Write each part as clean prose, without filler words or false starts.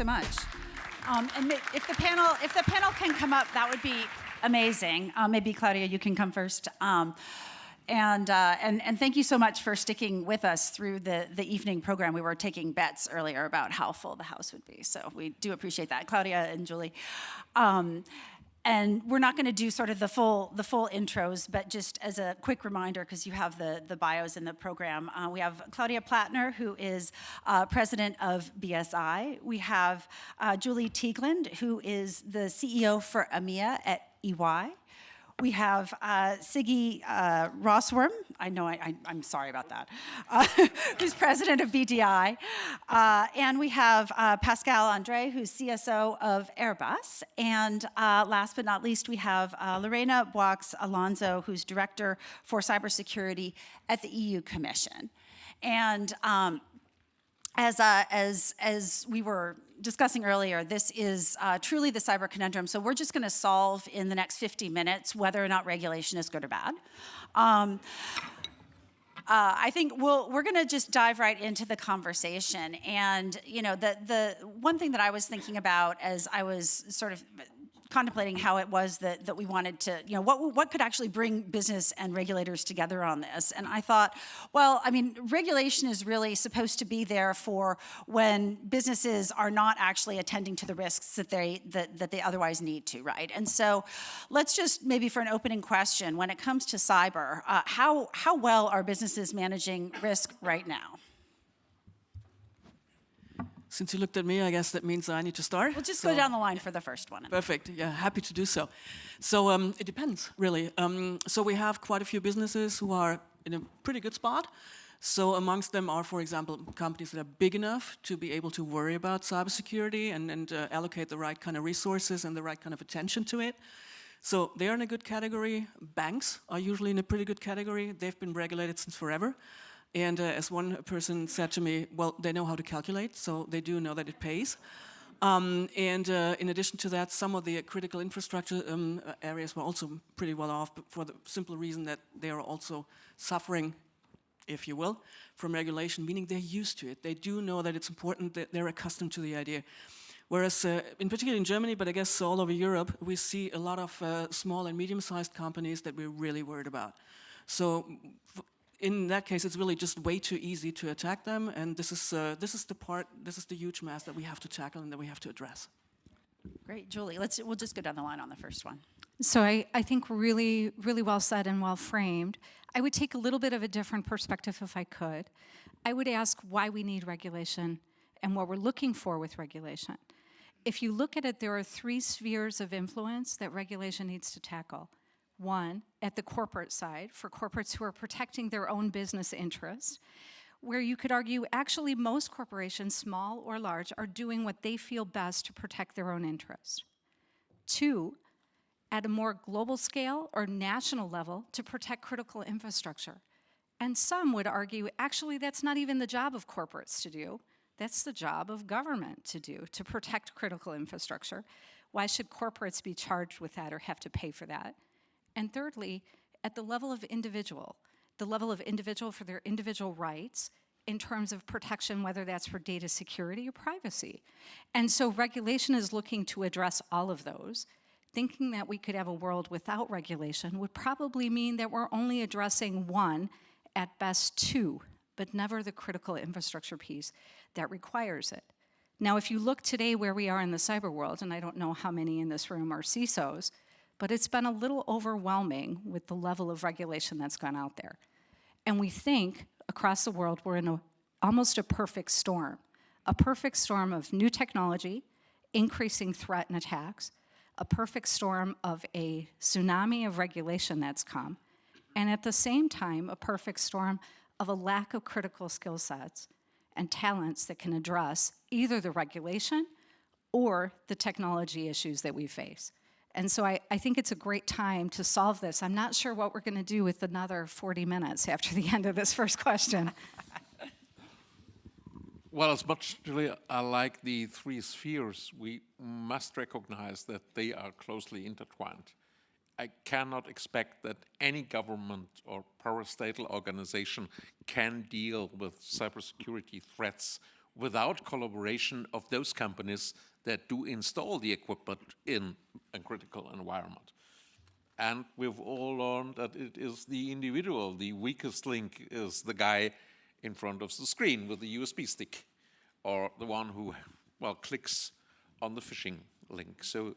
so much. And if the panel can come up, that would be amazing. Maybe Claudia, you can come first. And thank you so much for sticking with us through the evening program. We were taking bets earlier about how full the house would be, so we do appreciate that, Claudia and Julie. And we're not going to do sort of the full intros, but just as a quick reminder, because you have the bios in the program, we have Claudia Plattner, who is president of BSI. We have Julie Teigland, who is the CEO for EMEIA at EY. We have Siggy Russwurm, I'm sorry about that, who's president of BDI. And we have Pascal Andrei, who's CSO of Airbus. And last but not least, we have Lorena, Boix, Alonso, who's director for cybersecurity at the EU Commission. And as we were discussing earlier, this is truly the cyber conundrum. So we're just going to solve in the next 50 minutes whether or not regulation is good or bad. I think we're going to just dive right into the conversation. And the one thing that I was thinking about as I was sort of contemplating how it was that we wanted to, what could actually bring business and regulators together on this. And I thought, well, I mean, regulation is really supposed to be there for when businesses are not actually attending to the risks that they otherwise need to, right? And so let's just maybe for an opening question, when it comes to cyber, how well are businesses managing risk right now? Since you looked at me, I guess that means I need to start. We'll just go down the line for the first one. Perfect. Yeah, happy to do so. So it depends, really. So we have quite a few businesses who are in a pretty good spot. So amongst them are, for example, companies that are big enough to be able to worry about cybersecurity and allocate the right kind of resources and the right kind of attention to it. So they're in a good category. Banks are usually in a pretty good category. They've been regulated since forever. And as one person said to me, well, they know how to calculate, so they do know that it pays. And in addition to that, some of the critical infrastructure areas were also pretty well off for the simple reason that they are also suffering, if you will, from regulation, meaning they're used to it. They do know that it's important, that they're accustomed to the idea. Whereas, in particular in Germany, but I guess all over Europe, we see a lot of small and medium-sized companies that we're really worried about. So in that case, it's really just way too easy to attack them, and this is the huge mess that we have to tackle and that we have to address. Great, Julie. We'll just go down the line on the first one. So I think really, really well said and well framed. I would take a little bit of a different perspective if I could. I would ask why we need regulation and what we're looking for with regulation. If you look at it, there are 3 spheres of influence that regulation needs to tackle. One, at the corporate side, for corporates who are protecting their own business interests, where you could argue actually most corporations, small or large, are doing what they feel best to protect their own interests. 2, at a more global scale or national level to protect critical infrastructure. And some would argue actually that's not even the job of corporates to do. That's the job of government to do, to protect critical infrastructure. Why should corporates be charged with that or have to pay for that? And thirdly, at the level of individual for their individual rights in terms of protection, whether that's for data security or privacy. And so regulation is looking to address all of those. Thinking that we could have a world without regulation would probably mean that we're only addressing 1, at best 2, but never the critical infrastructure piece that requires it. Now, if you look today where we are in the cyber world, and I don't know how many in this room are CISOs, but it's been a little overwhelming with the level of regulation that's gone out there. And we think across the world we're in almost a perfect storm of new technology, increasing threat and attacks, a perfect storm of a tsunami of regulation that's come, and at the same time, a perfect storm of a lack of critical skill sets and talents that can address either the regulation or the technology issues that we face. And so I think it's a great time to solve this. I'm not sure what we're going to do with another 40 minutes after the end of this first question. Well, as much, Julia, I like the 3 spheres. We must recognize that they are closely intertwined. I cannot expect that any government or parastatal organization can deal with cybersecurity threats without collaboration of those companies that do install the equipment in a critical environment. And we've all learned that it is the individual. The weakest link is the guy in front of the screen with the USB stick, or the one who, well, clicks on the phishing link. So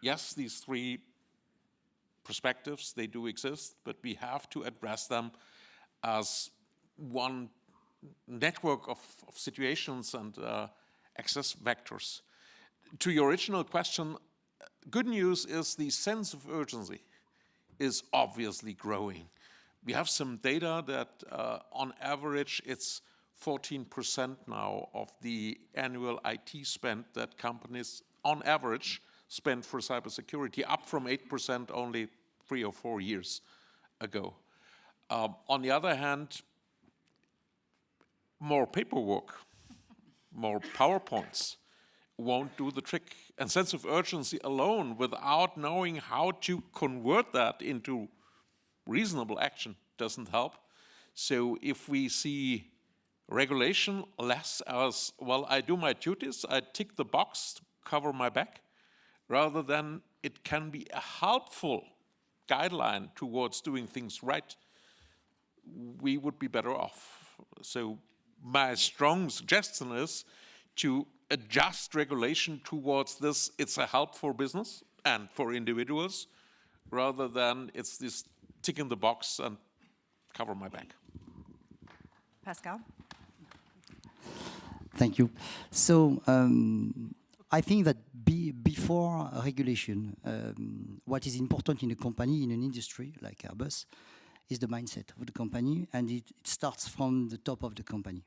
yes, these three perspectives, they do exist, but we have to address them as one network of situations and access vectors. To your original question, good news is the sense of urgency is obviously growing. We have some data that on average it's 14% now of the annual IT spend that companies on average spend for cybersecurity, up from 8% only 3 or 4 years ago. On the other hand, more paperwork, more PowerPoints won't do the trick. And sense of urgency alone, without knowing how to convert that into reasonable action, doesn't help. So if we see regulation less as, well, I do my duties, I tick the box to cover my back, rather than it can be a helpful guideline towards doing things right, we would be better off. So my strong suggestion is to adjust regulation towards this. It's a help for business and for individuals, rather than it's this tick in the box and cover my back. Pascal? Thank you. So I think that before regulation, what is important in a company, in an industry like Airbus, is the mindset of the company, and it starts from the top of the company.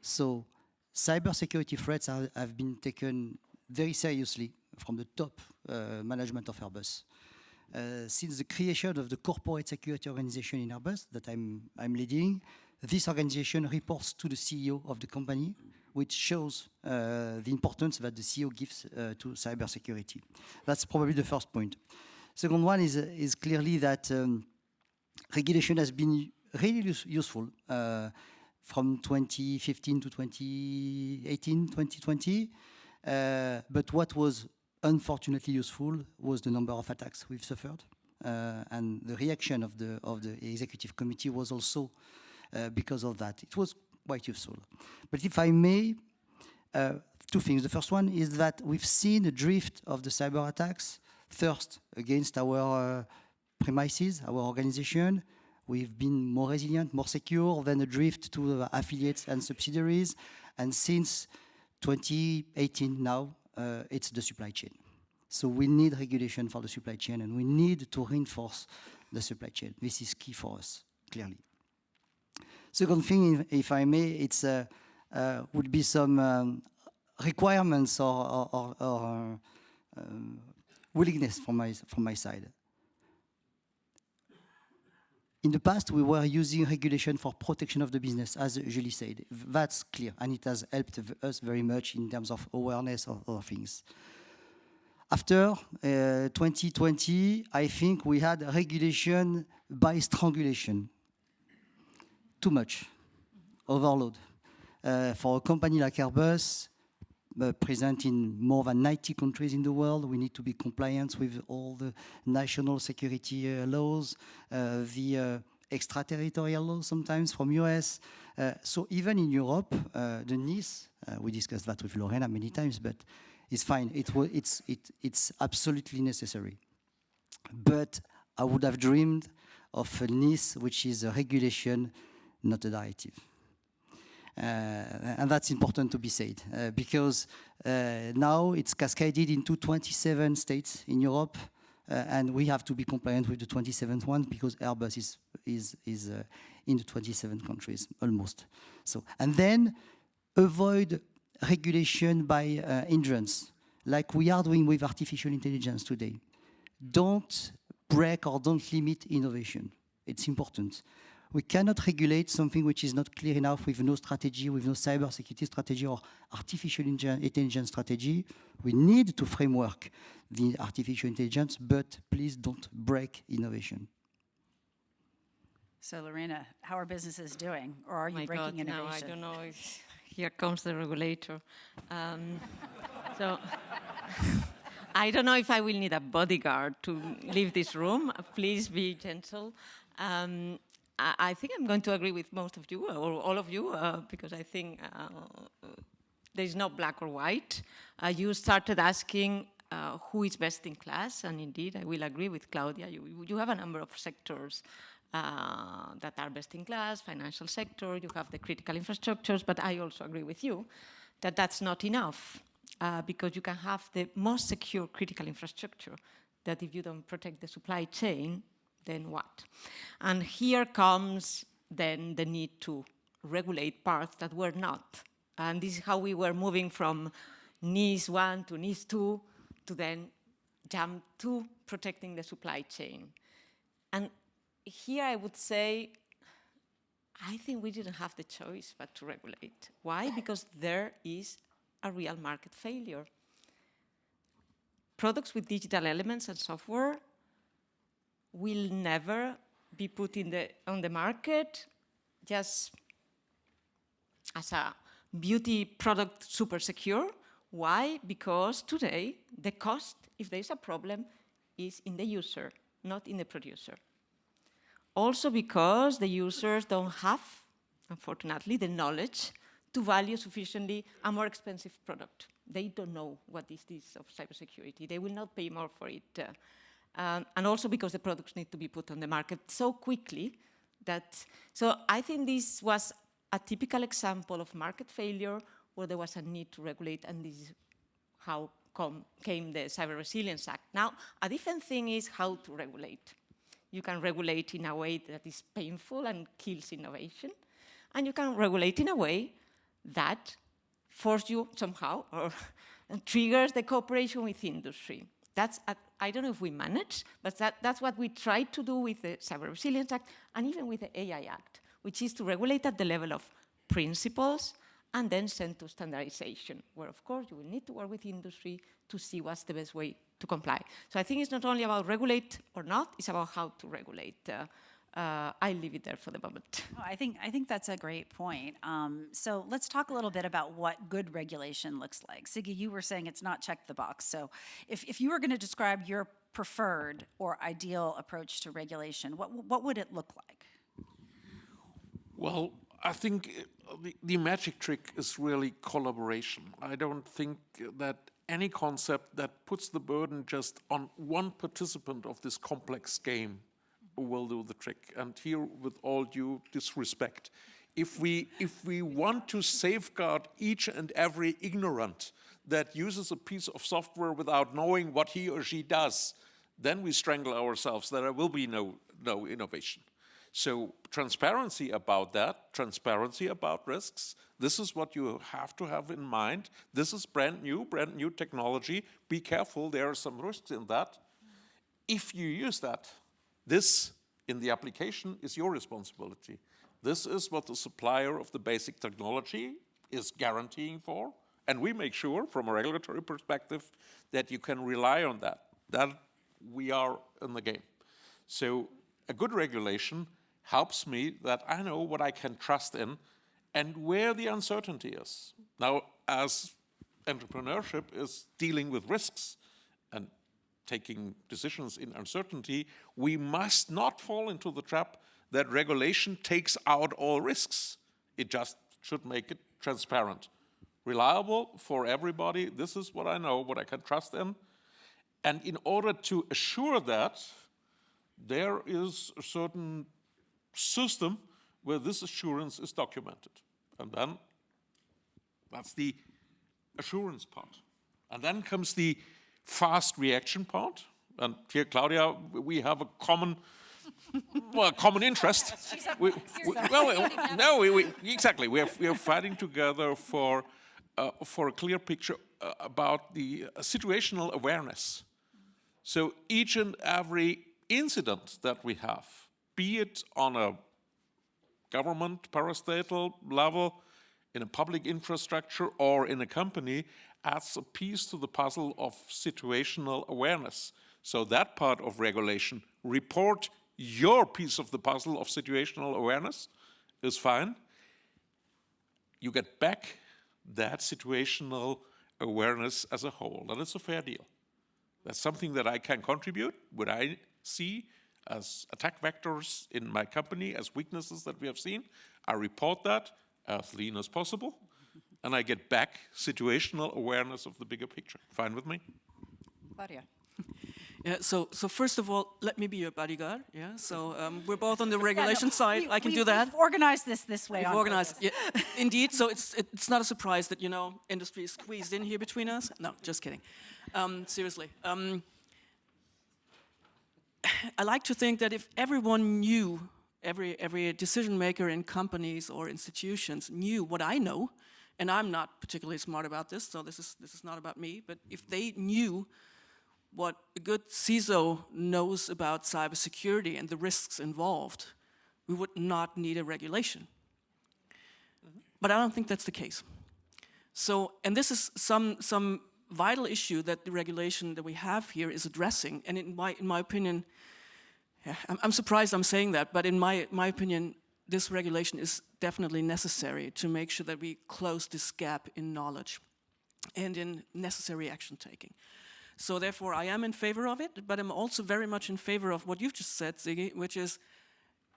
So cybersecurity threats have been taken very seriously from the top management of Airbus. Since the creation of the corporate security organization in Airbus that I'm leading, this organization reports to the CEO of the company, which shows the importance that the CEO gives to cybersecurity. That's probably the first point. Second one is clearly that regulation has been really useful from 2015 to 2018, 2020. But what was unfortunately useful was the number of attacks we've suffered. And the reaction of the executive committee was also because of that. It was quite useful. But if I may, two things. The first one is that we've seen a drift of the cyber attacks, first against our premises, our organization. We've been more resilient, more secure, then a drift to affiliates and subsidiaries. And since 2018 now, it's the supply chain. So we need regulation for the supply chain, and we need to reinforce the supply chain. This is key for us, clearly. Second thing, if I may, it's would be some requirements or willingness from my side. In the past, we were using regulation for protection of the business, as Julie said. That's clear, and it has helped us very much in terms of awareness of other things. After 2020, I think we had regulation by strangulation. Too much, overload. For a company like Airbus, present in more than 90 countries in the world, we need to be compliant with all the national security laws, the extraterritorial laws sometimes from US. So even in Europe, the NIS, we discussed that with Lorena many times, but it's fine. It's absolutely necessary. But I would have dreamed of a NIS, which is a regulation, not a directive. And that's important to be said, because now it's cascaded into 27 states in Europe, and we have to be compliant with the 27th one because Airbus is in the 27 countries almost. So, and then avoid regulation by hindrance, like we are doing with artificial intelligence today. Don't break or don't limit innovation. It's important. We cannot regulate something which is not clear enough, with no strategy, with no cybersecurity strategy or artificial intelligence strategy. We need to framework the artificial intelligence, but please don't break innovation. So Lorena, how are businesses doing? Or are you breaking innovation? No, I don't know. here comes the regulator. So I don't know if I will need a bodyguard to leave this room. Please be gentle. I think I'm going to agree with most of you, or all of you, because I think there is no black or white. You started asking who is best in class, and indeed, I will agree with Claudia. You have a number of sectors that are best in class, financial sector, you have the critical infrastructures, but I also agree with you that that's not enough, because you can have the most secure critical infrastructure, that if you don't protect the supply chain, then what? And here comes then the need to regulate parts that were not. And this is how we were moving from NIS 1 to NIS 2 to then jump to protecting the supply chain. And here I would say, I think we didn't have the choice but to regulate. Why? Because there is a real market failure. Products with digital elements and software will never be put on the market just as a beauty product super secure. Why? Because today the cost, if there's a problem, is in the user, not in the producer. Also because the users don't have, unfortunately, the knowledge to value sufficiently a more expensive product. They don't know what is this of cybersecurity. They will not pay more for it. And also because the products need to be put on the market so quickly that, so I think this was a typical example of market failure where there was a need to regulate, and this is how came the Cyber Resilience Act. Now, a different thing is how to regulate. You can regulate in a way that is painful and kills innovation, and you can regulate in a way that forces you somehow or triggers the cooperation with industry. That's, I don't know if we manage, but that's what we tried to do with the Cyber Resilience Act and even with the AI Act, which is to regulate at the level of principles and then send to standardization, where of course you will need to work with industry to see what's the best way to comply. So I think it's not only about regulate or not, it's about how to regulate. I'll leave it there for the moment. Oh, I think that's a great point. So let's talk a little bit about what good regulation looks like. Siggy, you were saying it's not check the box. So if you were going to describe your preferred or ideal approach to regulation, what would it look like? Well, I think the magic trick is really collaboration. I don't think that any concept that puts the burden just on one participant of this complex game will do the trick. And here, with all due disrespect, if we want to safeguard each and every ignorant that uses a piece of software without knowing what he or she does, then we strangle ourselves. There will be no innovation. So transparency about that, transparency about risks, this is what you have to have in mind. This is brand new technology. Be careful, there are some risks in that. If you use that, this, in the application, is your responsibility. This is what the supplier of the basic technology is guaranteeing for, and we make sure, from a regulatory perspective, that you can rely on that we are in the game. So a good regulation helps me that I know what I can trust in and where the uncertainty is. Now, as entrepreneurship is dealing with risks and taking decisions in uncertainty, we must not fall into the trap that regulation takes out all risks. It just should make it transparent, reliable for everybody. This is what I know, what I can trust in. And in order to assure that, there is a certain system where this assurance is documented. And then that's the assurance part. And then comes the fast reaction part. And here, Claudia, we have a common interest. Exactly. We are fighting together for a clear picture about the situational awareness. So each and every incident that we have, be it on a government parastatal level, in a public infrastructure, or in a company, adds a piece to the puzzle of situational awareness. So that part of regulation, report your piece of the puzzle of situational awareness, is fine. You get back that situational awareness as a whole. And it's a fair deal. That's something that I can contribute, what I see as attack vectors in my company, as weaknesses that we have seen. I report that as lean as possible, and I get back situational awareness of the bigger picture. Fine with me? Claudia. Yeah, so first of all, let me be your bodyguard. Yeah, so we're both on the regulation side. I can do that. We've organized this way. We've organized, yeah, indeed. So it's not a surprise that industry is squeezed in here between us. No, just kidding. Seriously, I like to think that if everyone knew, every decision maker in companies or institutions knew what I know, and I'm not particularly smart about this, so this is not about me. But if they knew what a good CISO knows about cybersecurity and the risks involved, we would not need a regulation. But I don't think that's the case. So, and this is some vital issue that the regulation that we have here is addressing. And in my opinion, yeah, I'm surprised I'm saying that, but in my opinion, this regulation is definitely necessary to make sure that we close this gap in knowledge and in necessary action taking. So therefore, I am in favor of it, but I'm also very much in favor of what you've just said, Ziggy, which is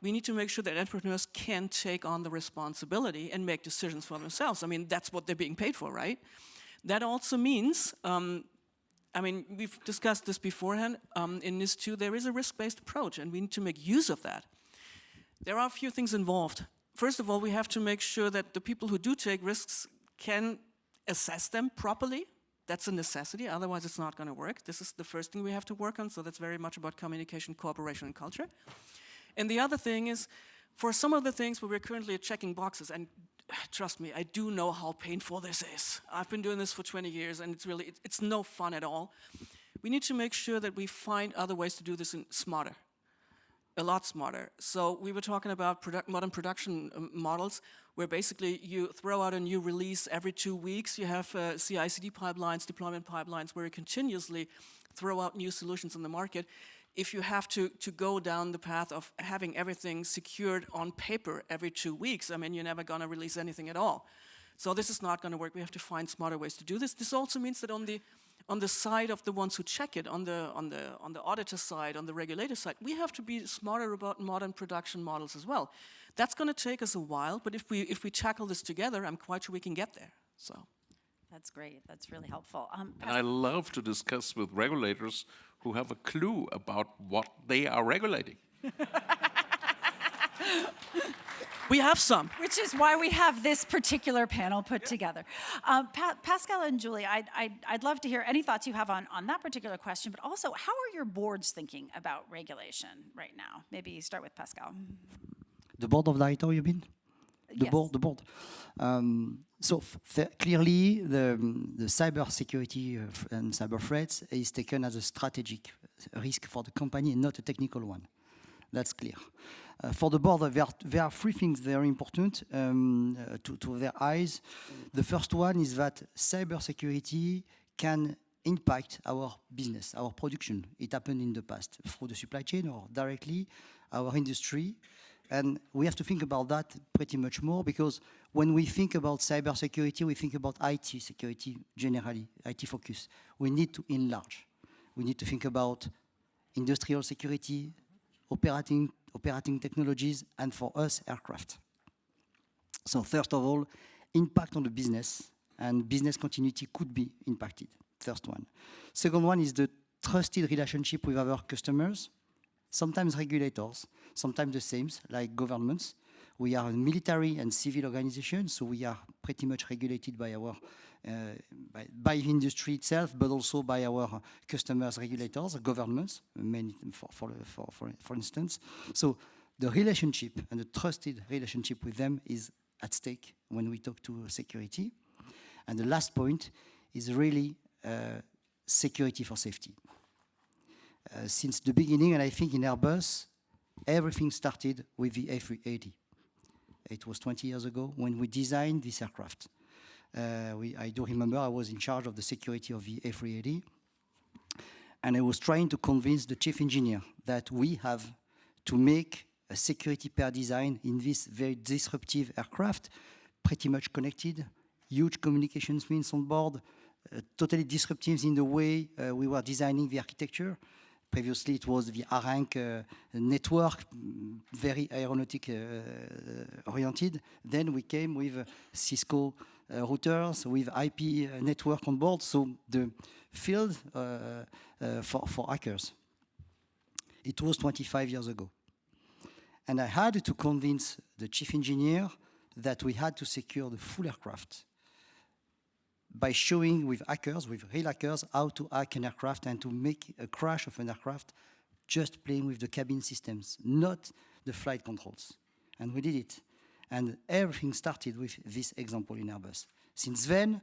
we need to make sure that entrepreneurs can take on the responsibility and make decisions for themselves. I mean, that's what they're being paid for, right? That also means, I mean, we've discussed this beforehand, in NIS 2, there is a risk-based approach, and we need to make use of that. There are a few things involved. First of all, we have to make sure that the people who do take risks can assess them properly. That's a necessity, otherwise it's not going to work. This is the first thing we have to work on, so that's very much about communication, cooperation, and culture. And the other thing is, for some of the things where we're currently checking boxes, and trust me, I do know how painful this is. I've been doing this for 20 years, and it's no fun at all. We need to make sure that we find other ways to do this smarter, a lot smarter. So we were talking about modern production models, where basically you throw out a new release every 2 weeks. You have CI/CD pipelines, deployment pipelines, where you continuously throw out new solutions on the market. If you have to go down the path of having everything secured on paper every 2 weeks, I mean, you're never going to release anything at all. So this is not going to work. We have to find smarter ways to do this. This also means that on the side of the ones who check it, on the auditor side, on the regulator side, we have to be smarter about modern production models as well. That's going to take us a while, but if we tackle this together, I'm quite sure we can get there. So. That's great. That's really helpful. And I love to discuss with regulators who have a clue about what they are regulating. We have some. Which is why we have this particular panel put together. Pascal and Julie, I'd love to hear any thoughts you have on that particular question, but also how are your boards thinking about regulation right now? Maybe start with Pascal. The board of directors, you mean? The board. So clearly, the cybersecurity and cyber threats is taken as a strategic risk for the company and not a technical one. That's clear. For the board, there are three things very important to their eyes. The first one is that cybersecurity can impact our business, our production. It happened in the past through the supply chain or directly our industry. And we have to think about that pretty much more, because when we think about cybersecurity, we think about IT security generally, IT focus. We need to enlarge. We need to think about industrial security, operating technologies, and for us, aircraft. So first of all, impact on the business, and business continuity could be impacted, first one. Second one is the trusted relationship with our customers, sometimes regulators, sometimes the same, like governments. We are a military and civil organization, so we are pretty much regulated by our by industry itself, but also by our customers, regulators, governments, for instance. So the relationship and the trusted relationship with them is at stake when we talk to security. And the last point is really security for safety. Since the beginning, and I think in Airbus, everything started with the A380. It was 20 years ago when we designed this aircraft. I do remember I was in charge of the security of the A380, and I was trying to convince the chief engineer that we have to make a security per design in this very disruptive aircraft, pretty much connected, huge communications means on board, totally disruptive in the way we were designing the architecture. Previously, it was the ARANC network, very aeronautic oriented. Then we came with Cisco routers, with IP network on board, so the field for hackers. It was 25 years ago. And I had to convince the chief engineer that we had to secure the full aircraft by showing with hackers, with real hackers, how to hack an aircraft and to make a crash of an aircraft just playing with the cabin systems, not the flight controls. And we did it. And everything started with this example in Airbus. Since then,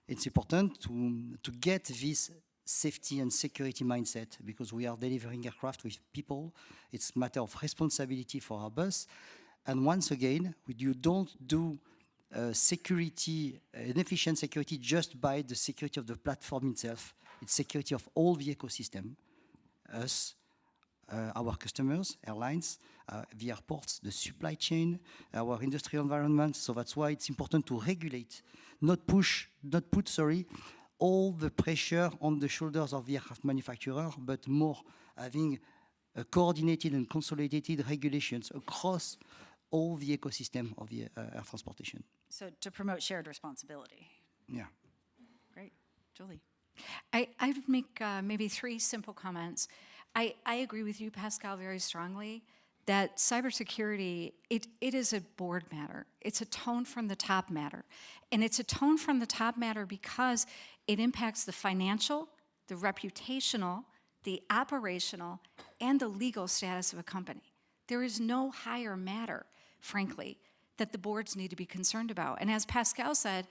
it's important to get this safety and security mindset, because we are delivering aircraft with people. It's a matter of responsibility for Airbus. And once again, you don't do security, an efficient security just by the security of the platform itself. It's security of all the ecosystem, us, our customers, airlines, the airports, the supply chain, our industrial environment. So that's why it's important to regulate, not put all the pressure on the shoulders of the aircraft manufacturer, but more having a coordinated and consolidated regulations across all the ecosystem of the air transportation. So to promote shared responsibility. Yeah. Great. Julie. I would make maybe 3 simple comments. I agree with you, Pascal, very strongly that cybersecurity, it is a board matter. It's a tone from the top matter. And it's a tone from the top matter because it impacts the financial, the reputational, the operational, and the legal status of a company. There is no higher matter, frankly, that the boards need to be concerned about. And as Pascal said,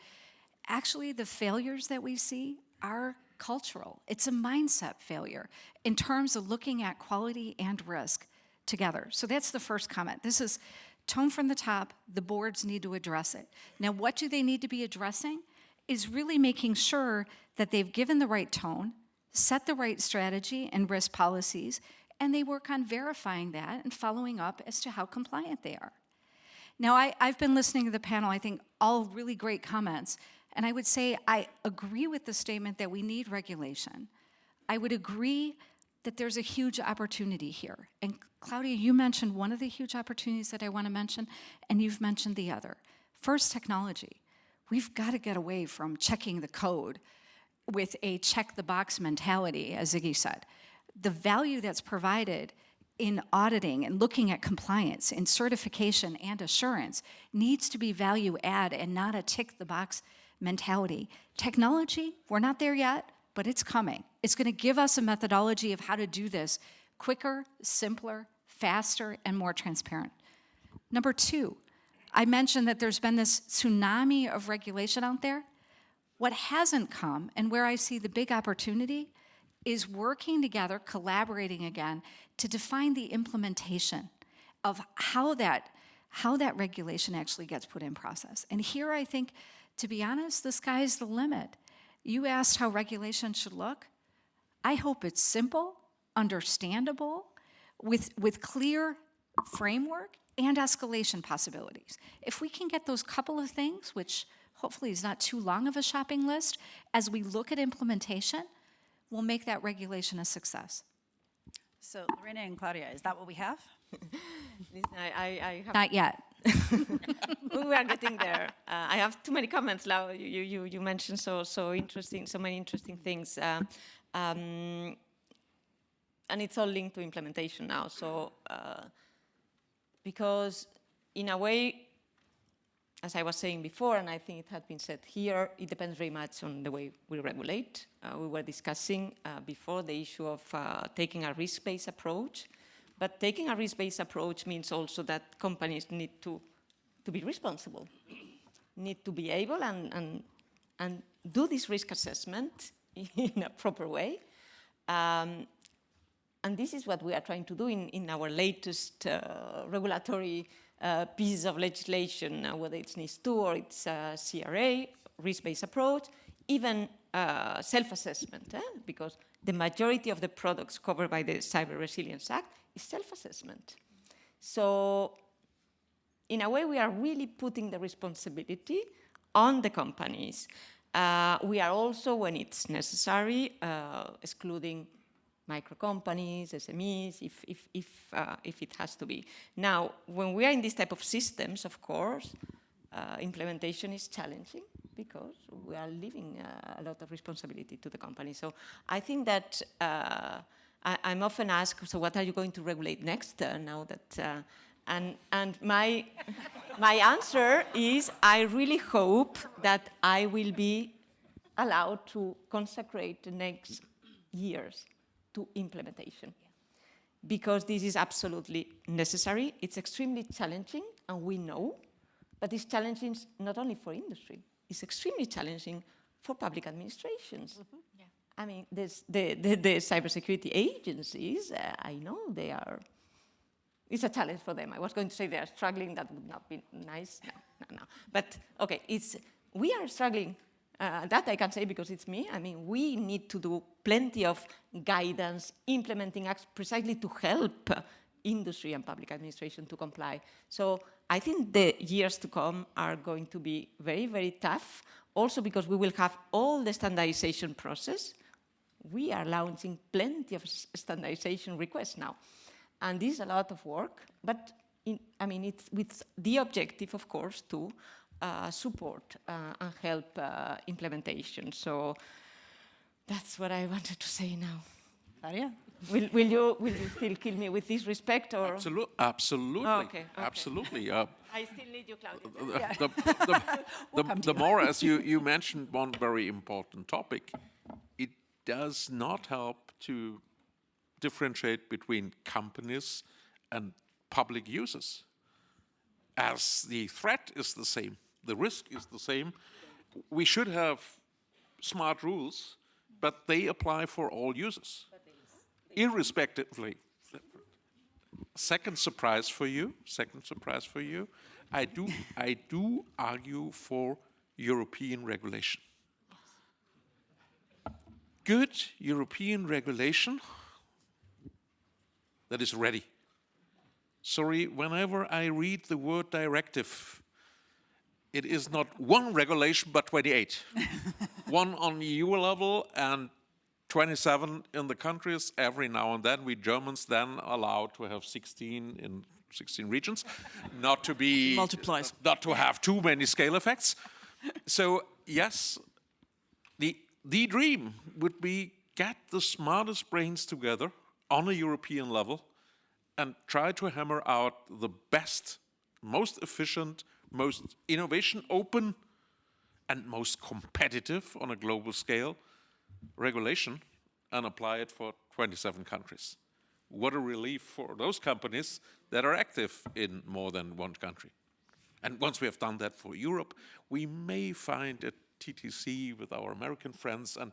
actually the failures that we see are cultural. It's a mindset failure in terms of looking at quality and risk together. So that's the first comment. This is tone from the top. The boards need to address it. Now, what do they need to be addressing? Is really making sure that they've given the right tone, set the right strategy and risk policies, and they work on verifying that and following up as to how compliant they are. Now, I've been listening to the panel, I think all really great comments, and I would say I agree with the statement that we need regulation. I would agree that there's a huge opportunity here. And Claudia, you mentioned one of the huge opportunities that I want to mention, and you've mentioned the other. First, technology. We've got to get away from checking the code with a check-the-box mentality, as Ziggy said. The value that's provided in auditing and looking at compliance and certification and assurance needs to be value add and not a tick-the-box mentality. Technology, we're not there yet, but it's coming. It's going to give us a methodology of how to do this quicker, simpler, faster, and more transparent. Number 2, I mentioned that there's been this tsunami of regulation out there. What hasn't come, and where I see the big opportunity, is working together, collaborating again, to define the implementation of how that regulation actually gets put in process. And here I think, to be honest, the sky's the limit. You asked how regulation should look. I hope it's simple, understandable, with clear framework and escalation possibilities. If we can get those couple of things, which hopefully is not too long of a shopping list, as we look at implementation, we'll make that regulation a success. So Lorena and Claudia, is that what we have? Listen, I have Not yet. we are getting there. I have too many comments now. You mentioned so interesting, so many interesting things, and it's all linked to implementation now. So because in a way, as I was saying before, and I think it had been said here, it depends very much on the way we regulate. We were discussing before the issue of taking a risk-based approach. But taking a risk-based approach means also that companies need to be responsible, need to be able and do this risk assessment in a proper way. And this is what we are trying to do in our latest regulatory pieces of legislation, whether it's NIS2 or it's CRA, risk-based approach, even self-assessment, because the majority of the products covered by the Cyber Resilience Act is self-assessment. So in a way, we are really putting the responsibility on the companies. We are also, when it's necessary, excluding micro companies, SMEs, if it has to be. Now, when we are in this type of systems, of course, implementation is challenging because we are leaving a lot of responsibility to the company. So I think that I'm often asked, so what are you going to regulate next now that, and my answer is I really hope that I will be allowed to consecrate the next years to implementation, because this is absolutely necessary. It's extremely challenging, and we know, but it's challenging not only for industry, it's extremely challenging for public administrations. Mm-hmm. Yeah. I mean, the cybersecurity agencies, I know they are, it's a challenge for them. I was going to say they are struggling, that would not be nice, no. But okay, we are struggling. That I can say because it's me. I mean, we need to do plenty of guidance, implementing acts precisely to help industry and public administration to comply. So I think the years to come are going to be very, very tough, also because we will have all the standardization process. We are launching plenty of standardization requests now. And this is a lot of work, but it's with the objective, of course, to support and help implementation. So that's what I wanted to say now. Claudia? Will you still kill me with this respect, or? Absolutely. Oh, okay. Absolutely. I still need you, Claudia. The more, as you mentioned, one very important topic, it does not help to differentiate between companies and public users, as the threat is the same, the risk is the same. We should have smart rules, but they apply for all users, irrespectively. Second surprise for you, I do argue for European regulation. Good European regulation that is ready. Sorry, whenever I read the word directive, it is not one regulation, but 28. One on EU level and 27 in the countries. Every now and then, we Germans then allowed to have 16 in 16 regions, not to be multiplies, not to have too many scale effects. So yes, the dream would be get the smartest brains together on a European level and try to hammer out the best, most efficient, most innovation open, and most competitive on a global scale regulation and apply it for 27 countries. What a relief for those companies that are active in more than one country. And once we have done that for Europe, we may find a TTC with our American friends, and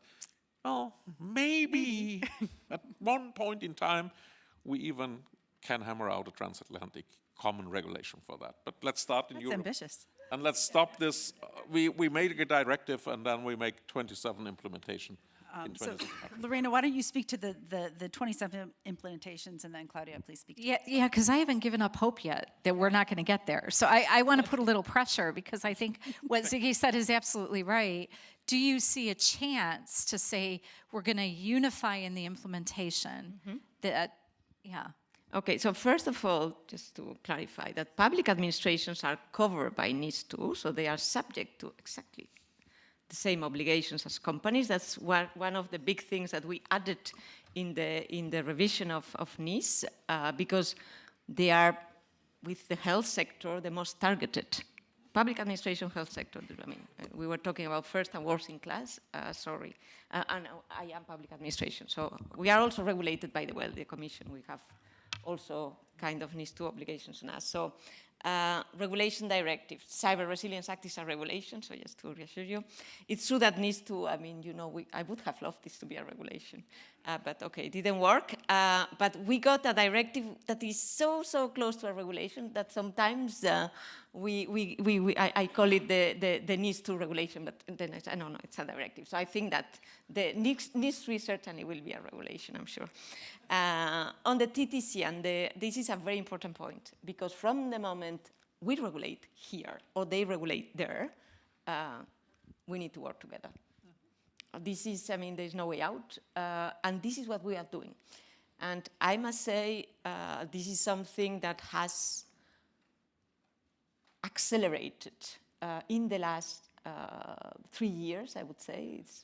well, maybe at one point in time, we even can hammer out a transatlantic common regulation for that. But let's start in Europe. That's ambitious. And let's stop this. We made a directive, and then we make 27 implementation. So, Lorena, why don't you speak to the 27 implementations, and then Claudia, please speak to Yeah, because I haven't given up hope yet that we're not going to get there. So I want to put a little pressure, because I think what Ziggy said is absolutely right. Do you see a chance to say we're going to unify in the implementation? Mm-hmm. Okay, so first of all, just to clarify that public administrations are covered by NIS2, so they are subject to exactly the same obligations as companies. That's one of the big things that we added in the revision of NIS, because they are, with the health sector, the most targeted. Public administration, health sector, I mean, we were talking about first and worst in class, sorry. And I am public administration, so we are also regulated by the Commission. We have also kind of NIS2 obligations on us. So regulation directive, Cyber Resilience Act is a regulation, so just to reassure you. It's true that NIS2, I mean, I would have loved this to be a regulation, but okay, it didn't work. But we got a directive that is so close to a regulation that sometimes I call it the NIS2 regulation, but then I say, no, it's a directive. So I think that the NIS3 certainly will be a regulation, I'm sure. On the TTC, and this is a very important point, because from the moment we regulate here or they regulate there, we need to work together. This is, I mean, there's no way out, and this is what we are doing. And I must say, this is something that has accelerated in the last 3 years, I would say. It's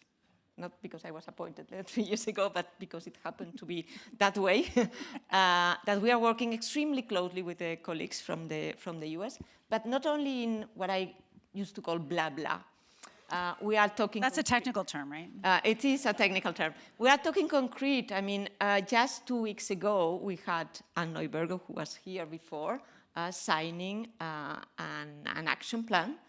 not because I was appointed 3 years ago, but because it happened to be that way, that we are working extremely closely with the colleagues from the US, but not only in what I used to call blah, blah. We are talking... That's a technical term, right? It is a technical term. We are talking concrete. I mean, just 2 weeks ago, we had Andrei, who was here before, signing an action plan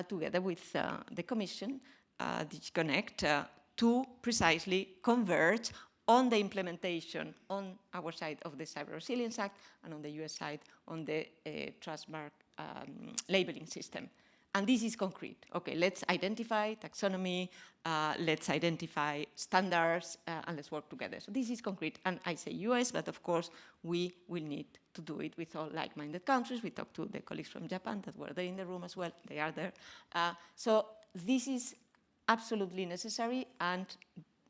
together with the Commission, DigiConnect, to precisely converge on the implementation on our side of the Cyber Resilience Act and on the US side on the trustmark labeling system. And this is concrete. Okay, let's identify taxonomy, let's identify standards, and let's work together. So this is concrete. And I say US, but of course, we will need to do it with all like-minded countries. We talked to the colleagues from Japan that were there in the room as well. They are there. So this is absolutely necessary, and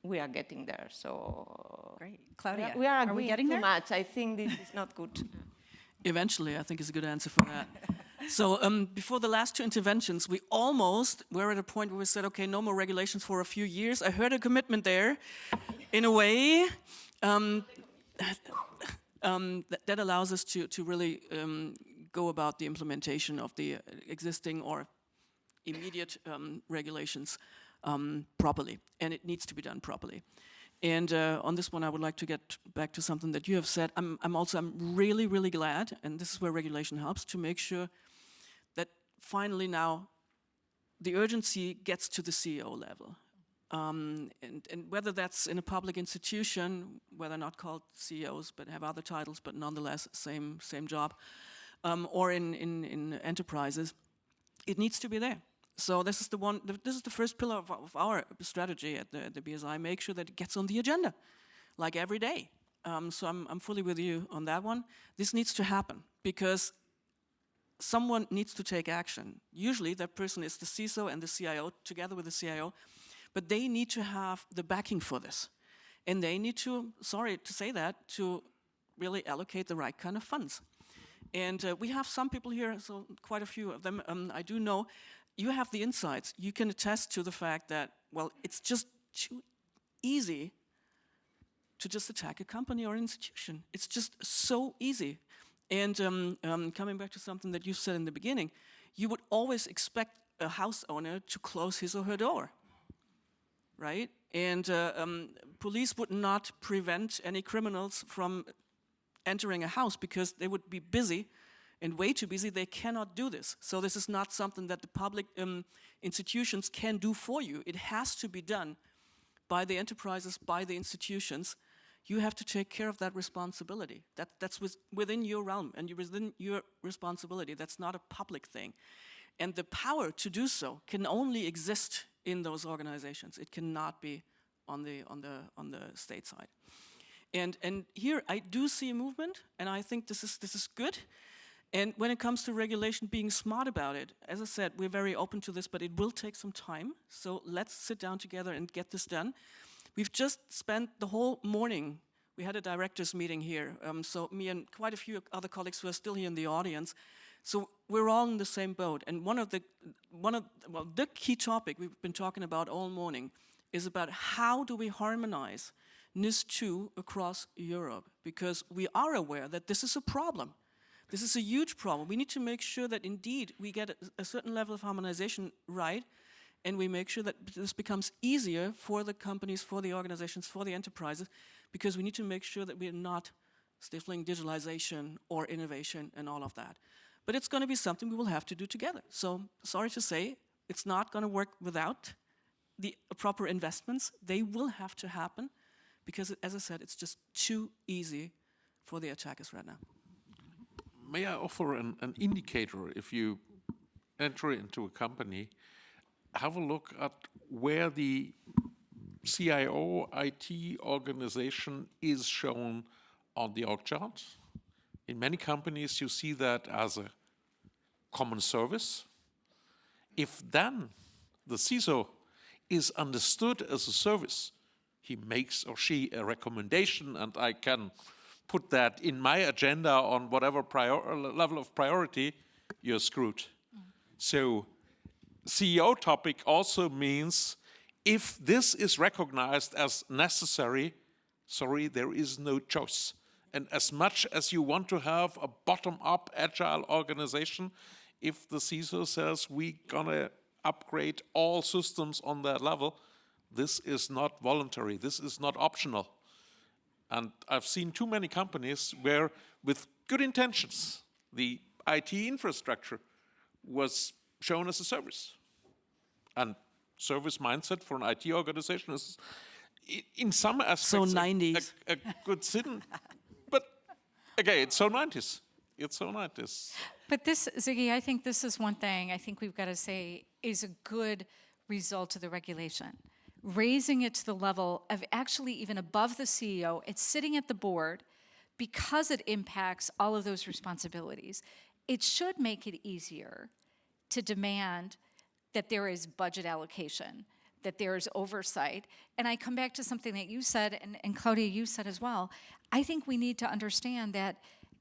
we are getting there. So Great. Claudia, we are we agreeing getting too there? much. I think this is not good. Eventually, I think is a good answer for that. So before the last two interventions, we almost were at a point where we said, okay, no more regulations for a few years. I heard a commitment there, in a way, that allows us to really go about the implementation of the existing or immediate regulations properly, and it needs to be done properly. And on this one, I would like to get back to something that you have said. I'm really, really glad, and this is where regulation helps, to make sure that finally now the urgency gets to the CEO level. And whether that's in a public institution, whether not called CEOs, but have other titles, but nonetheless same job, or in enterprises, it needs to be there. So this is the first pillar of our strategy at the BSI. Make sure that it gets on the agenda, like every day. So I'm fully with you on that one. This needs to happen because someone needs to take action. Usually that person is the CISO and the CIO together with the CIO, but they need to have the backing for this. And they need to, sorry to say that, to really allocate the right kind of funds. And we have some people here, so quite a few of them I do know. You have the insights. You can attest to the fact that, well, it's just too easy to just attack a company or an institution. It's just so easy. And coming back to something that you said in the beginning, you would always expect a house owner to close his or her door, right? And police would not prevent any criminals from entering a house because they would be busy and way too busy. They cannot do this. So this is not something that the public institutions can do for you. It has to be done by the enterprises, by the institutions. You have to take care of that responsibility. That's within your realm and within your responsibility. That's not a public thing. And the power to do so can only exist in those organizations. It cannot be on the state side. And here I do see a movement, and I think this is good. And when it comes to regulation, being smart about it, as I said, we're very open to this, but it will take some time. So let's sit down together and get this done. We've just spent the whole morning, we had a directors meeting here, so me and quite a few other colleagues who are still here in the audience. So we're all in the same boat. And the key topic we've been talking about all morning is about how do we harmonize NIS2 across Europe? Because we are aware that this is a problem. This is a huge problem. We need to make sure that indeed we get a certain level of harmonization right, and we make sure that this becomes easier for the companies, for the organizations, for the enterprises, because we need to make sure that we're not stifling digitalization or innovation and all of that. But it's going to be something we will have to do together. So sorry to say, it's not going to work without the proper investments. They will have to happen because, as I said, it's just too easy for the attackers right now. May I offer an indicator? If you enter into a company, have a look at where the CIO IT organization is shown on the org chart. In many companies, you see that as a common service. If then the CISO is understood as a service, he makes or she a recommendation, and I can put that in my agenda on whatever level of priority, you're screwed. So CEO topic also means if this is recognized as necessary, sorry, there is no choice. And as much as you want to have a bottom-up agile organization, if the CISO says we're gonna upgrade all systems on that level, this is not voluntary, this is not optional. And I've seen too many companies where, with good intentions, the IT infrastructure was shown as a service. And service mindset for an IT organization is, in some aspects, So 90s. a good sin. But again, it's so 90s. It's so 90s. But this, Ziggy, I think this is one thing I think we've got to say is a good result of the regulation. Raising it to the level of actually even above the CEO, it's sitting at the board because it impacts all of those responsibilities. It should make it easier to demand that there is budget allocation, that there is oversight. And I come back to something that you said, and Claudia, you said as well. I think we need to understand that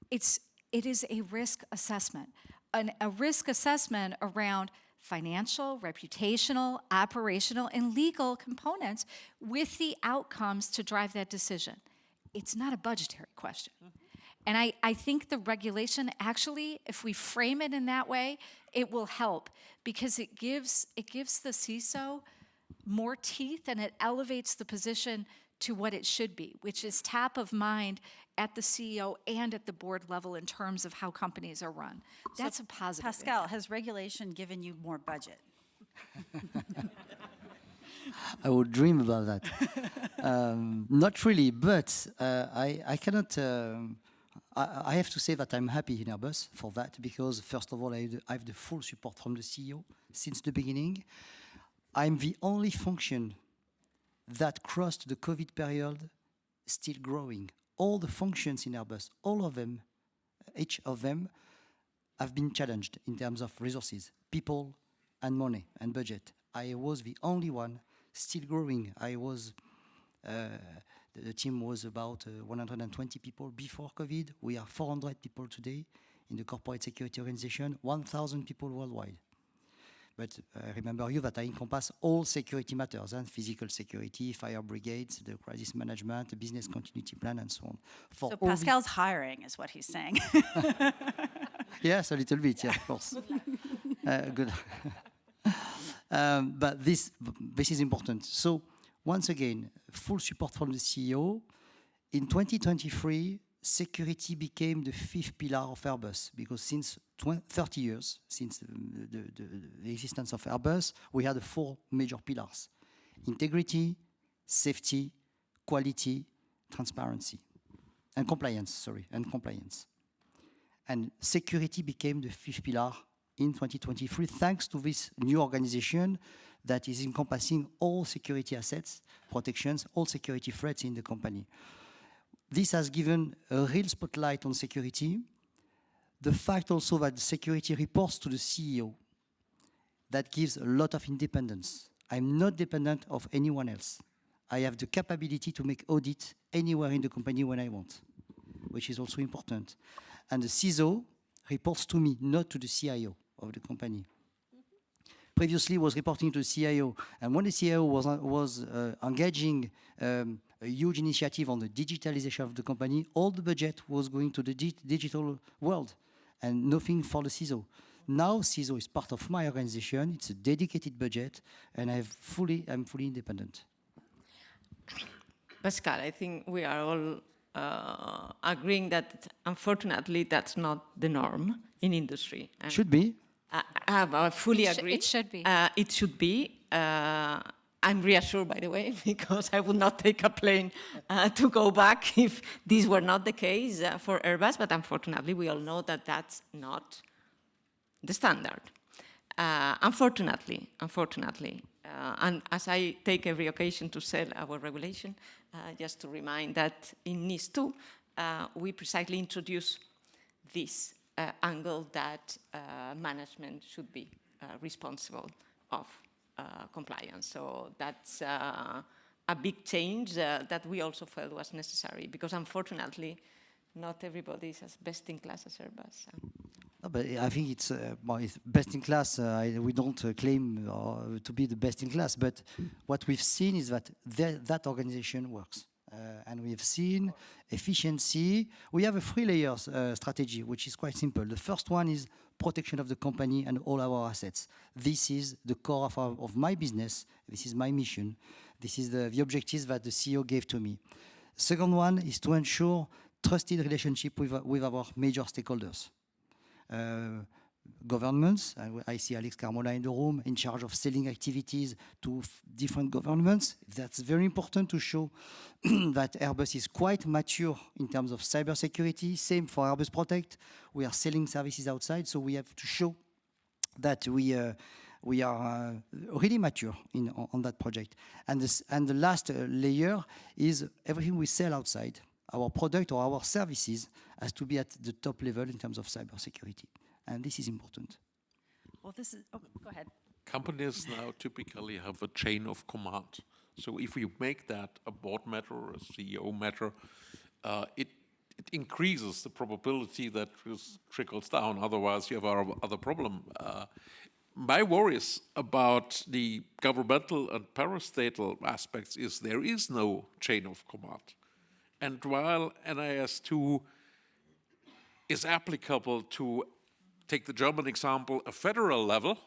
it is a risk assessment, a risk assessment around financial, reputational, operational, and legal components with the outcomes to drive that decision. It's not a budgetary question. And I think the regulation actually, if we frame it in that way, it will help because it gives the CISO more teeth and it elevates the position to what it should be, which is top of mind at the CEO and at the board level in terms of how companies are run. That's a positive. Pascal, has regulation given you more budget? I would dream about that. Not really, but I cannot. I have to say that I'm happy in Airbus for that because, first of all, I have the full support from the CEO since the beginning. I'm the only function that crossed the COVID period still growing. All the functions in Airbus, all of them, each of them, have been challenged in terms of resources, people, and money, and budget. I was the only one still growing. The team was about 120 people before COVID. We are 400 people today in the corporate security organization, 1,000 people worldwide. But I remember you that I encompass all security matters, and physical security, fire brigades, the crisis management, the business continuity plan, and so on. So Pascal's hiring is what he's saying. Yes, a little bit, yeah, of course. Good. But this is important. So once again, full support from the CEO. In 2023, security became the fifth pillar of Airbus because since 30 years, since the existence of Airbus, we had 4 major pillars: integrity, safety, quality, transparency, and compliance, And security became the fifth pillar in 2023, thanks to this new organization that is encompassing all security assets, protections, all security threats in the company. This has given a real spotlight on security. The fact also that security reports to the CEO, that gives a lot of independence. I'm not dependent of anyone else. I have the capability to make audit anywhere in the company when I want, which is also important. And the CISO reports to me, not to the CIO of the company. Previously was reporting to the CIO, and when the CIO was engaging a huge initiative on the digitalization of the company, all the budget was going to the digital world, and nothing for the CISO. Now CISO is part of my organization, it's a dedicated budget, and I'm fully independent. Pascal, I think we are all agreeing that unfortunately that's not the norm in industry. And should be. I fully agree. It should be. It should be. I'm reassured, by the way, because I would not take a plane to go back if this were not the case for Airbus, but unfortunately we all know that that's not the standard. Unfortunately, and as I take every occasion to sell our regulation, just to remind that in NIS 2, we precisely introduce this angle that management should be responsible of compliance. So that's a big change that we also felt was necessary, because unfortunately, not everybody is as best in class as Airbus. No, but I think it's best in class. We don't claim to be the best in class, but what we've seen is that that organization works. And we have seen efficiency. We have a 3-layer strategy, which is quite simple. The first one is protection of the company and all our assets. This is the core of my business. This is my mission. This is the objectives that the CEO gave to me. Second one is to ensure trusted relationship with our major stakeholders. Governments, I see Alex Carmola in the room, in charge of selling activities to different governments. That's very important to show that Airbus is quite mature in terms of cybersecurity. Same for Airbus Protect. We are selling services outside, so we have to show that we are really mature on that project. And the last layer is everything we sell outside. Our product or our services has to be at the top level in terms of cybersecurity. And this is important. Well, this is, oh, go ahead. Companies now typically have a chain of command. So if you make that a board matter or a CEO matter, it increases the probability that this trickles down. Otherwise, you have other problem. My worries about the governmental and parastatal aspects is there is no chain of command. And while NIS2 is applicable to, take the German example, a federal level,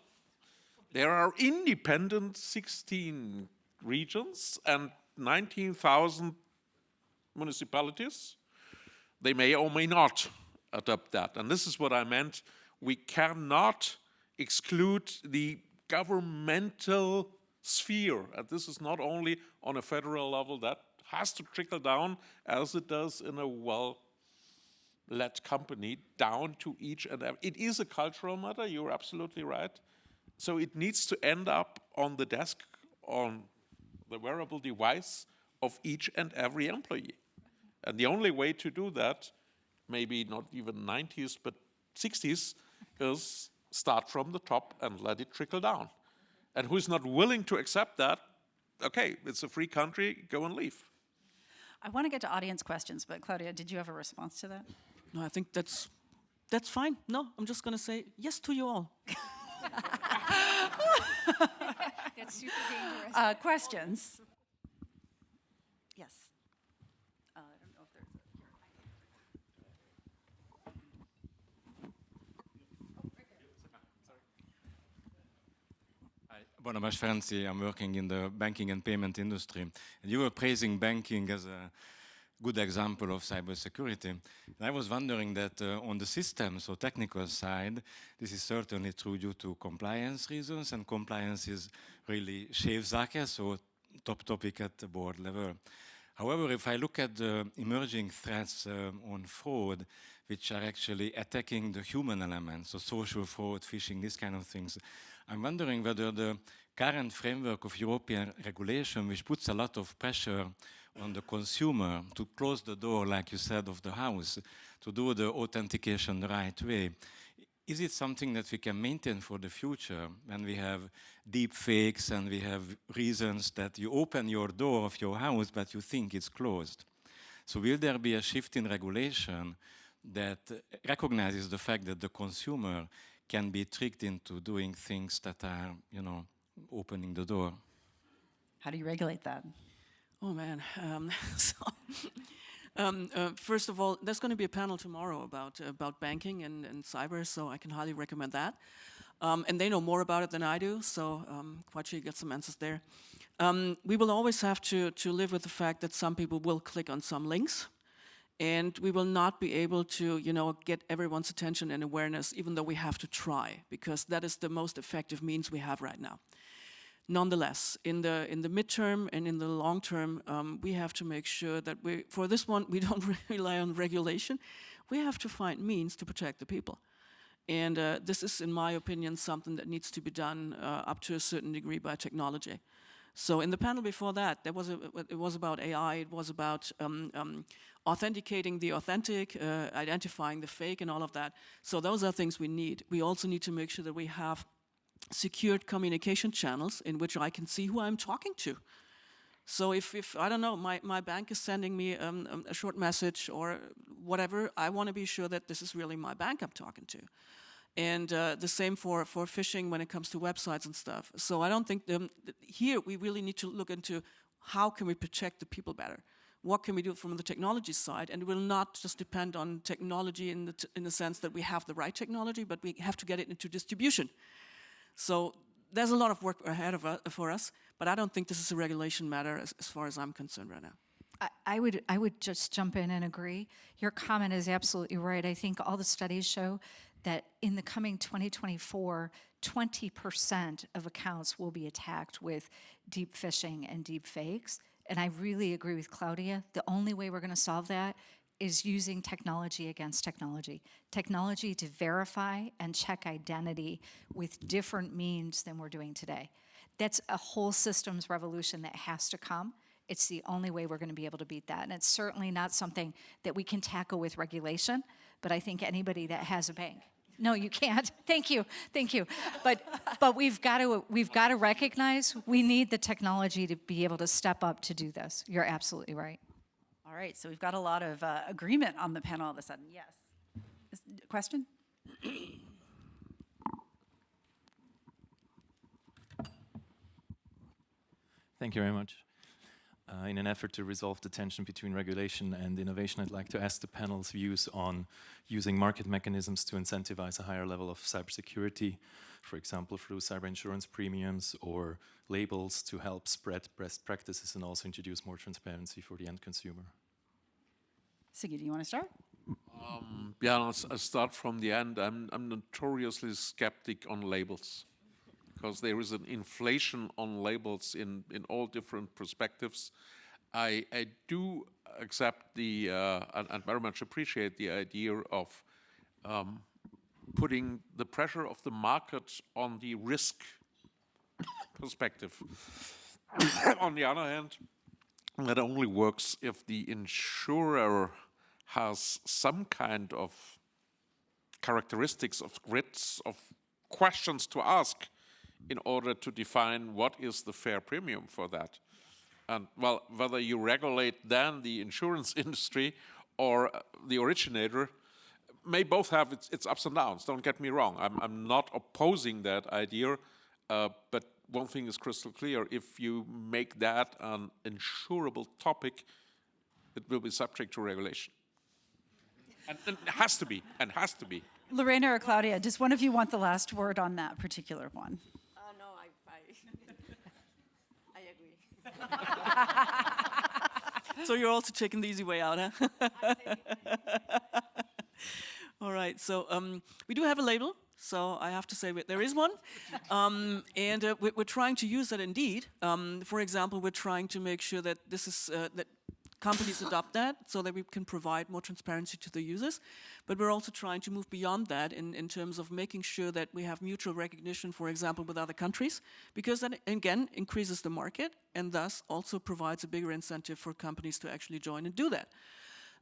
there are independent 16 regions and 19,000 municipalities. They may or may not adopt that. And this is what I meant. We cannot exclude the governmental sphere. And this is not only on a federal level, that has to trickle down as it does in a well-led company down to each and every. It is a cultural matter, you're absolutely right. So it needs to end up on the desk, on the wearable device of each and every employee. And the only way to do that, maybe not even 90s, but 60s, is start from the top and let it trickle down. And who's not willing to accept that, okay, it's a free country, go and leave. I want to get to audience questions, but Claudia, did you have a response to that? No, I think that's fine. No, I'm just going to say yes to you all. That's super dangerous. Questions? Yes. I don't know if there's Bonamas Ferenci, I'm working in the banking and payment industry. And you were praising banking as a good example of cybersecurity. And I was wondering that on the systems or technical side, this is certainly true due to compliance reasons, and compliance is really Chefsache, so top topic at the board level. However, if I look at the emerging threats on fraud, which are actually attacking the human element, so social fraud, phishing, these kind of things, I'm wondering whether the current framework of European regulation, which puts a lot of pressure on the consumer to close the door, like you said, of the house, to do the authentication the right way, is it something that we can maintain for the future when we have deep fakes and we have reasons that you open your door of your house but you think it's closed? So will there be a shift in regulation that recognizes the fact that the consumer can be tricked into doing things that are, you know, opening the door? How do you regulate that? Oh man, first of all, there's going to be a panel tomorrow about banking and cyber, so I can highly recommend that. And they know more about it than I do, so quite sure you get some answers there. We will always have to live with the fact that some people will click on some links, and we will not be able to, you know, get everyone's attention and awareness, even though we have to try, because that is the most effective means we have right now. Nonetheless, in the midterm and in the long term, we have to make sure that for this one, we don't rely on regulation. We have to find means to protect the people. And this is, in my opinion, something that needs to be done up to a certain degree by technology. So in the panel before that, it was about AI, it was about authenticating the authentic, identifying the fake and all of that. So those are things we need. We also need to make sure that we have secured communication channels in which I can see who I'm talking to. So if I don't know, my bank is sending me a short message or whatever, I want to be sure that this is really my bank I'm talking to. And the same for phishing when it comes to websites and stuff. So I don't think here we really need to look into how can we protect the people better. What can we do from the technology side? And it will not just depend on technology in the sense that we have the right technology, but we have to get it into distribution. So there's a lot of work ahead of for us, but I don't think this is a regulation matter as far as I'm concerned right now. I would just jump in and agree. Your comment is absolutely right. I think all the studies show that in the coming 2024, 20% of accounts will be attacked with deep phishing and deep fakes. And I really agree with Claudia. The only way we're going to solve that is using technology against technology. Technology to verify and check identity with different means than we're doing today. That's a whole systems revolution that has to come. It's the only way we're going to be able to beat that. And it's certainly not something that we can tackle with regulation, but I think anybody that has a bank. No, you can't. Thank you. But we've got to recognize we need the technology to be able to step up to do this. You're absolutely right. All right, so we've got a lot of agreement on the panel all of a sudden. Yes. Question? Thank you very much. In an effort to resolve the tension between regulation and innovation, I'd like to ask the panel's views on using market mechanisms to incentivize a higher level of cybersecurity, for example, through cyber insurance premiums or labels to help spread best practices and also introduce more transparency for the end consumer. Siggy, do you want to start? Yeah, I'll start from the end. I'm notoriously skeptic on labels, because there is an inflation on labels in all different perspectives. I do accept and very much appreciate the idea of putting the pressure of the market on the risk perspective. On the other hand, that only works if the insurer has some kind of characteristics, of grids, of questions to ask in order to define what is the fair premium for that. And well, whether you regulate then the insurance industry or the originator may both have its ups and downs, don't get me wrong. I'm not opposing that idea, but one thing is crystal clear: if you make that an insurable topic, it will be subject to regulation. And it has to be, Lorena or Claudia, does one of you want the last word on that particular one? No, I agree. So you're also taking the easy way out, huh? All right, so we do have a label, so I have to say there is one. And we're trying to use that indeed. For example, we're trying to make sure that this is that companies adopt that so that we can provide more transparency to the users. But we're also trying to move beyond that in terms of making sure that we have mutual recognition, for example, with other countries, because that, again, increases the market and thus also provides a bigger incentive for companies to actually join and do that.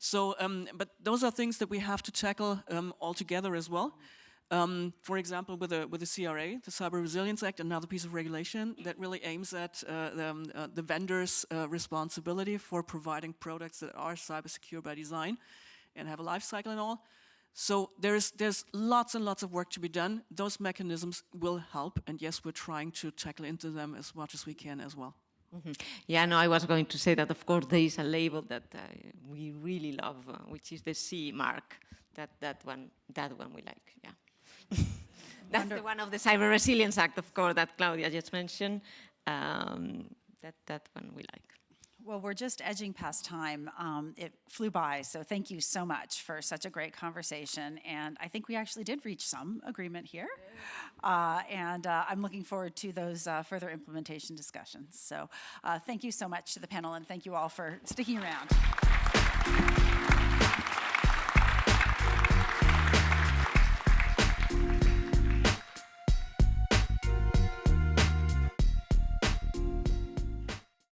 So, but those are things that we have to tackle all together as well. For example, with the CRA, the Cyber Resilience Act, another piece of regulation that really aims at the vendor's responsibility for providing products that are cyber secure by design and have a life cycle and all. So there's lots and lots of work to be done. Those mechanisms will help, and yes, we're trying to tackle into them as much as we can as well. Mm-hmm. Yeah, no, I was going to say that, of course, there is a label that we really love, which is the CE mark. That one we like, yeah. That's the one of the Cyber Resilience Act, of course, that Claudia just mentioned. That one we like. Well, we're just edging past time. It flew by, so thank you so much for such a great conversation. And I think we actually did reach some agreement here. And I'm looking forward to those further implementation discussions. So thank you so much to the panel, and thank you all for sticking around.